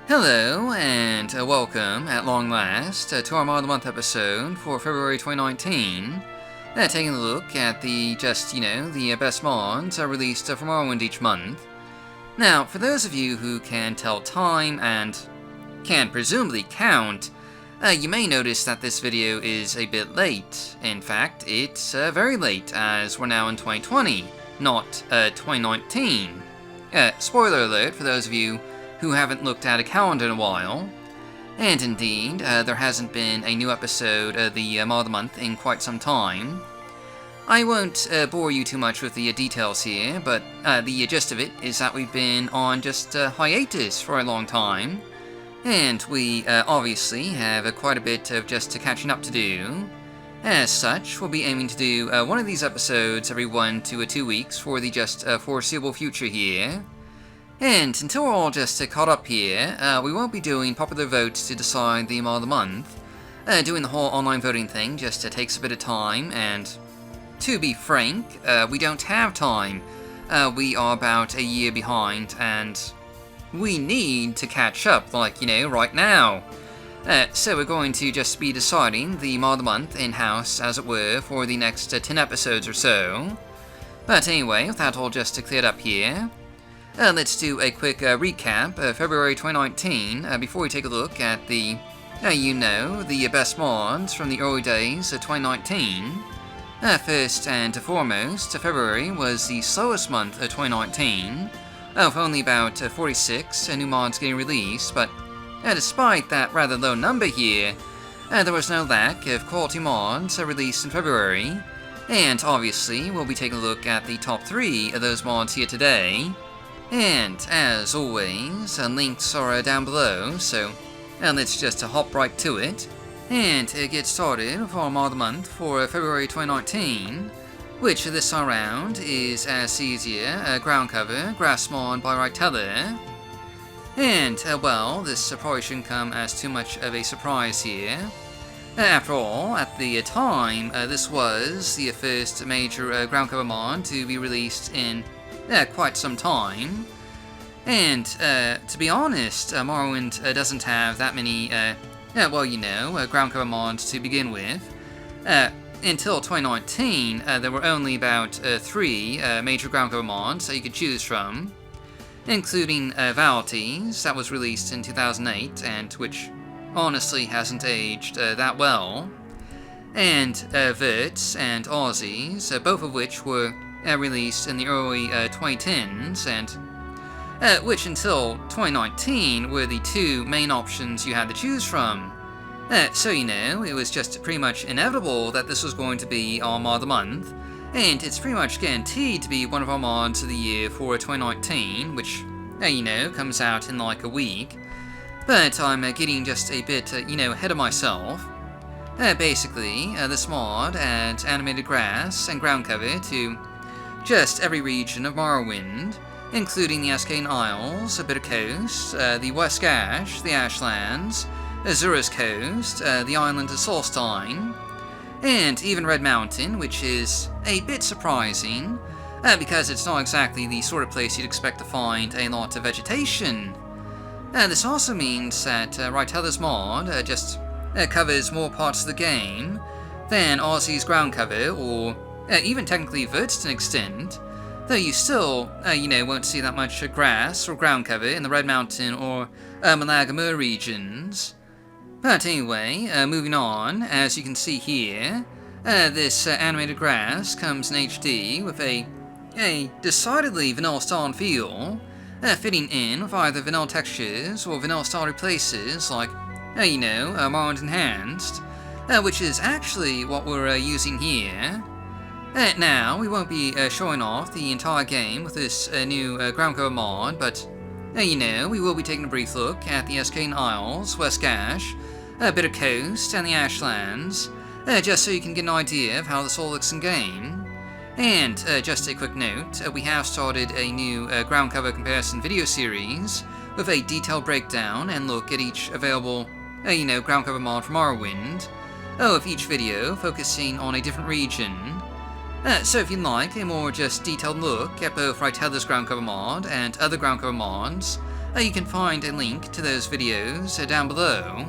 Hello, and welcome, at long last, to our Mod of the Month episode for February 2019. Taking a look at the best mods released from Morrowind each month. Now, for those of you who can tell time and can presumably count, you may notice that this video is a bit late. In fact, it's very late, as we're now in 2020, not 2019. Spoiler alert for those of you who haven't looked at a calendar in a while. And indeed, there hasn't been a new episode of the Mod of the Month in quite some time. I won't bore you too much with the details here, but the gist of it is that we've been on just hiatus for a long time, and we obviously have quite a bit of just catching up to do. As such, we'll be aiming to do one of these episodes every 1 to 2 weeks for the foreseeable future here. And until we're all just caught up here, we won't be doing popular votes to decide the Mod of the Month. Doing the whole online voting thing just takes a bit of time, and to be frank, we don't have time. We are about a year behind, and we need to catch up, right now. So we're going to just be deciding the Mod of the Month in-house, as it were, for the next 10 episodes or so. But anyway, with that all just cleared up here, let's do a quick recap of February 2019 before we take a look at the best mods from the early days of 2019. First and foremost, February was the slowest month of 2019, with only about 46 new mods getting released, but despite that rather low number here, there was no lack of quality mods released in February, and obviously we'll be taking a look at the top 3 of those mods here today. And, as always, links are down below, so let's just hop right to it, and get started with our Mod of the Month for February 2019, which this time around is Aesthesia, Groundcover, Grass mod by Rytelier. And, this probably shouldn't come as too much of a surprise here. After all, at the time, this was the first major Groundcover mod to be released in quite some time, and to be honest, Morrowind doesn't have that many, Groundcover mods to begin with. Until 2019, there were only about 3 major Groundcover mods that you could choose from, including Valities, that was released in 2008, and which honestly hasn't aged that well, and Verts and Aussies, both of which were released in the early 2010s, and which until 2019 were the 2 main options you had to choose from. So it was just pretty much inevitable that this was going to be our Mod of the Month, and it's pretty much guaranteed to be one of our mods of the year for 2019, which, comes out in like a week. But I'm getting just a bit, ahead of myself. Basically, this mod adds animated grass and ground cover to just every region of Morrowind, including the Ascane Isles, Bitter Coast, the West Gash, the Ashlands, Azura's Coast, the island of Solstein, and even Red Mountain, which is a bit surprising, because it's not exactly the sort of place you'd expect to find a lot of vegetation. This also means that Rytelier's mod just covers more parts of the game than Aussie's ground cover, or even technically Verts to an extent, though you still, won't see that much grass or ground cover in the Red Mountain or Malagamur regions. But anyway, moving on, as you can see here, this animated grass comes in HD with a decidedly vanilla style and feel, fitting in with either vanilla textures or vanilla style replaces like, Morrowind Enhanced, which is actually what we're using here. Now, we won't be showing off the entire game with this new Groundcover mod, but, we will be taking a brief look at the Ascane Isles, West Gash, Bitter Coast, and the Ashlands, just so you can get an idea of how this all looks in-game. And, just a quick note, we have started a new Groundcover comparison video series with a detailed breakdown and look at each available, Groundcover mod from Morrowind, with each video focusing on a different region. So if you'd like a more just detailed look at both Rytelier's Groundcover mod and other Groundcover mods, you can find a link to those videos down below.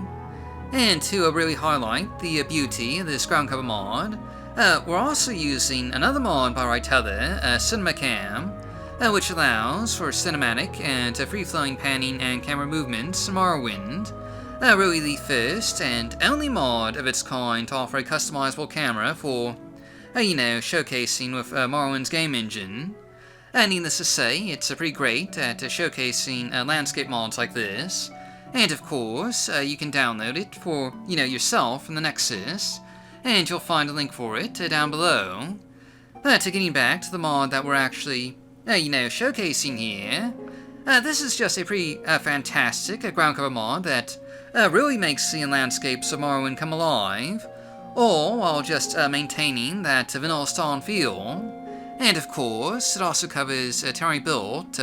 And to really highlight the beauty of this Groundcover mod, we're also using another mod by Rytelier, Cinema Cam, which allows for cinematic and free-flowing panning and camera movements in Morrowind. Really the first and only mod of its kind to offer a customizable camera for, showcasing with Morrowind's game engine. Needless to say, it's pretty great at showcasing landscape mods like this. And of course, you can download it for, yourself from the Nexus, and you'll find a link for it down below. But getting back to the mod that we're actually, showcasing here, this is just a pretty fantastic Groundcover mod that really makes the landscapes of Morrowind come alive, all while just maintaining that vanilla style and feel. And of course, it also covers Terry built,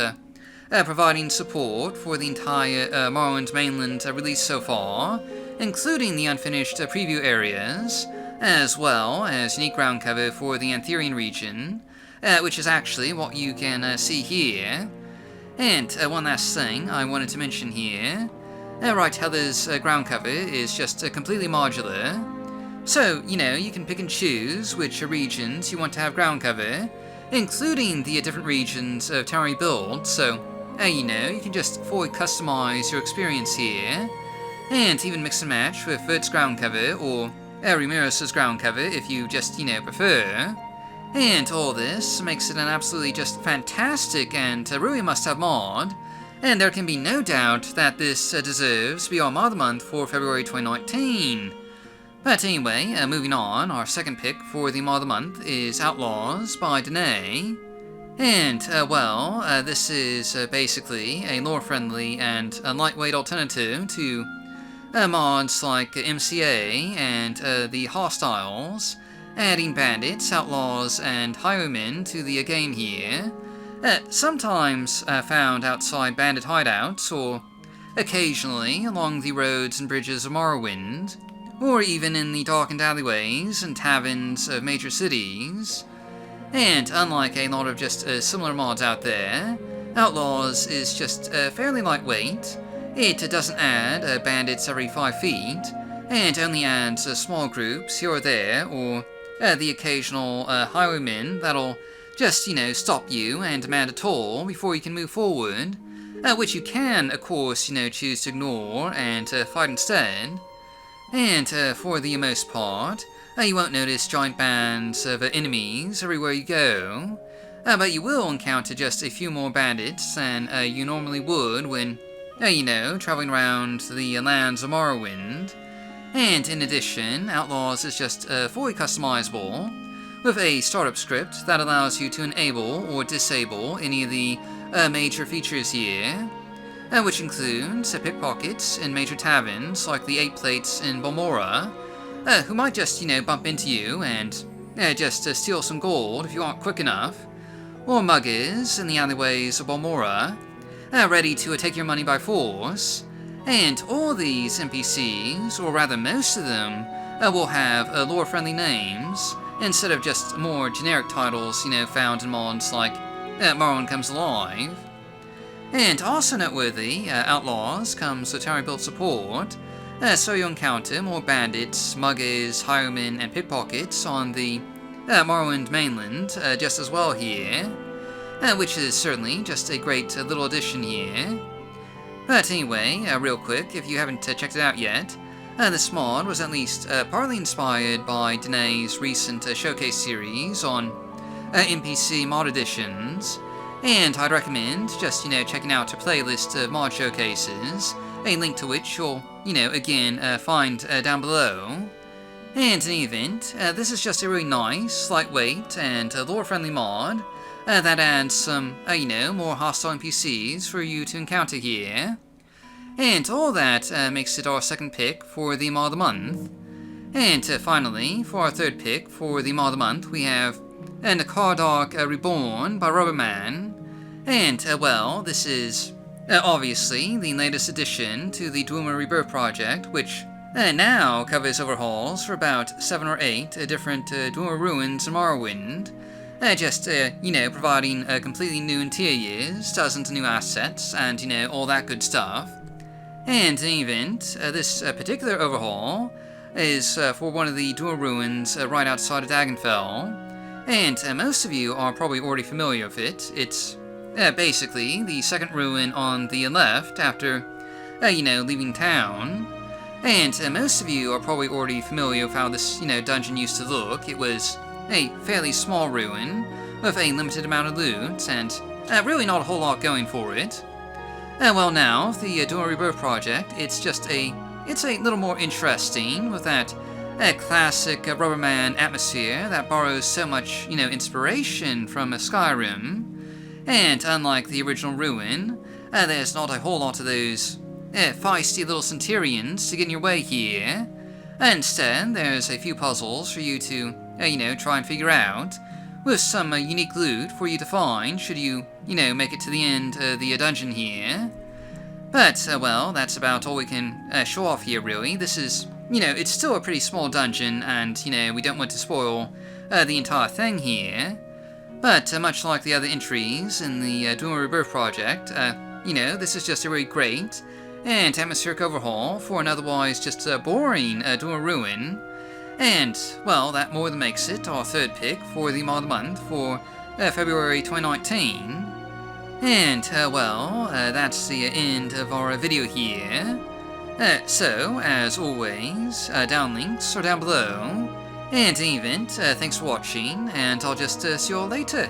providing support for the entire Morrowind mainland release so far, including the unfinished preview areas, as well as unique ground cover for the Antherian region, which is actually what you can see here. And one last thing I wanted to mention here, Rytelier's ground cover is just completely modular, so, you can pick and choose which regions you want to have ground cover, including the different regions of Terry build, so, you can just fully customize your experience here, and even mix and match with Vert's ground cover, or Ramirez's ground cover if you just, prefer. And all this makes it an absolutely just fantastic and really must-have mod, and there can be no doubt that this deserves to be our mod of the month for February 2019. But anyway, moving on, our second pick for the mod of the month is Outlaws by Danae. And, this is basically a lore-friendly and lightweight alternative to mods like MCA and the Hostiles, adding bandits, outlaws, and highwaymen to the game here, sometimes found outside bandit hideouts, or occasionally along the roads and bridges of Morrowind, or even in the darkened alleyways and taverns of major cities. And unlike a lot of just similar mods out there, Outlaws is just fairly lightweight. It doesn't add bandits every 5 feet, and only adds small groups here or there, or the occasional highwaymen that'll just, stop you and demand a toll before you can move forward, which you can, of course, choose to ignore and fight instead. And for the most part, you won't notice giant bands of enemies everywhere you go, but you will encounter just a few more bandits than you normally would when, traveling around the lands of Morrowind. And in addition, Outlaws is just fully customizable, with a startup script that allows you to enable or disable any of the major features here, which includes pickpockets in major taverns like the 8 Plates in Balmora, who might just, bump into you and just steal some gold if you aren't quick enough, or muggers in the alleyways of Balmora, ready to take your money by force. And all these NPCs, or rather most of them, will have lore-friendly names, instead of just more generic titles, found in mods like Morrowind Comes Alive. And also noteworthy, Outlaws comes with Terry-built support, so you'll encounter more bandits, muggers, highwaymen, and pickpockets on the Morrowind mainland just as well here, which is certainly just a great little addition here. But anyway, real quick, if you haven't checked it out yet, this mod was at least partly inspired by Danae's recent showcase series on NPC mod editions, and I'd recommend just, checking out a playlist of mod showcases, a link to which you'll, again, find down below. And in any event, this is just a really nice, lightweight, and lore-friendly mod that adds some, more hostile NPCs for you to encounter here. And all that makes it our second pick for the mod of the month. And finally, for our third pick for the mod of the month, we have Nchardahrk Reborn by RubberMan. And, this is obviously the latest addition to the Dwemer Rebirth project, which now covers overhauls for about 7 or 8 different Dwemer ruins in Morrowind, Providing completely new interiors, dozens of new assets, and, all that good stuff. And in any event, this particular overhaul is for one of the dual ruins right outside of Dagenfell. And most of you are probably already familiar with it. It's basically the second ruin on the left after, leaving town. And most of you are probably already familiar with how this, dungeon used to look. It was a fairly small ruin with a limited amount of loot and really not a whole lot going for it. Well, now, the Dual Rebirth project, it's a little more interesting with that classic RubberMan atmosphere that borrows so much, inspiration from Skyrim. And unlike the original ruin, there's not a whole lot of those feisty little centurions to get in your way here. Instead, there's a few puzzles for you to, try and figure out, with some unique loot for you to find should you, make it to the end of the dungeon here. But, well, that's about all we can show off here, really. This is, it's still a pretty small dungeon, and, we don't want to spoil the entire thing here. But, much like the other entries in the Dual Rebirth project, this is just a really great and atmospheric overhaul for an otherwise just boring dual ruin. And, well, that more than makes it our third pick for the mod of the month for February 2019. And, that's the end of our video here. So, as always, downlinks are down below. And in any event, thanks for watching, and I'll just see you all later.